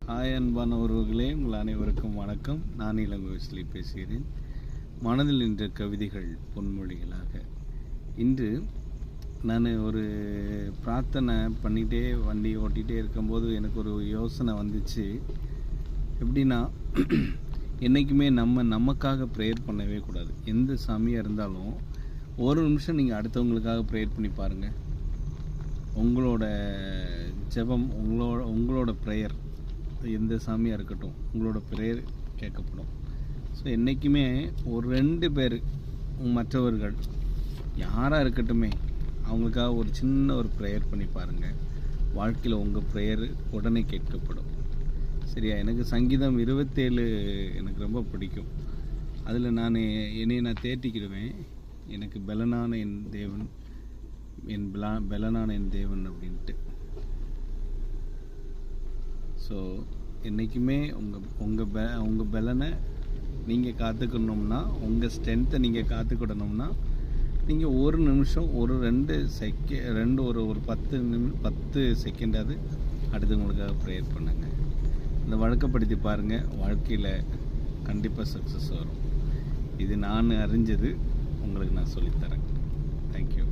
Hi அன்பான உறவுகளே, உங்கள் அனைவருக்கும் வணக்கம். நான் இளங்கோவிஸ்லி பேசுகிறேன். மனதில் நின்ற கவிதைகள் பொன்மொழிகளாக. இன்று நான் ஒரு பிரார்த்தனை பண்ணிகிட்டே வண்டி ஓட்டிகிட்டே இருக்கும்போது எனக்கு ஒரு யோசனை வந்துச்சு. எப்படின்னா, என்றைக்குமே நமக்காக ப்ரேயர் பண்ணவே கூடாது. எந்த சாமியாக இருந்தாலும் ஒரு நிமிஷம் நீங்கள் அடுத்தவங்களுக்காக ப்ரேயர் பண்ணி பாருங்கள். உங்களோட ஜெபம், உங்களோட ப்ரேயர், எந்த சாமியாக இருக்கட்டும், உங்களோட ப்ரேயர் கேட்கப்படும். ஸோ என்றைக்குமே ஒரு 2 பேர் மற்றவர்கள் யாராக இருக்கட்டுமே, அவங்களுக்காக ஒரு சின்ன ஒரு ப்ரேயர் பண்ணி பாருங்கள். வாழ்க்கையில் உங்கள் ப்ரேயர் உடனே கேட்கப்படும். சரியா? எனக்கு சங்கீதம் 27 எனக்கு ரொம்ப பிடிக்கும். அதில் என்னை தேற்றிக்கிடுவேன். எனக்கு பலனான என் தேவன், பலனான என் தேவன் அப்படின்ட்டு. ஸோ என்றைக்குமே உங்கள் பலனை நீங்கள் காத்துக்கணும்னா, உங்கள் ஸ்ட்ரென்த்தை நீங்கள் காத்துக்கிடணும்னா, நீங்கள் ஒரு நிமிஷம், ஒரு 2 ஒரு 10 செகண்டாவது அடுத்தவங்களுக்காக ப்ரேயர் பண்ணுங்கள். இந்த வழக்கப்படுத்தி பாருங்கள். வாழ்க்கையில் கண்டிப்பாக சக்ஸஸ் வரும். இது நான் அறிஞ்சது, உங்களுக்கு நான் சொல்லித்தரேன். தேங்க்யூ.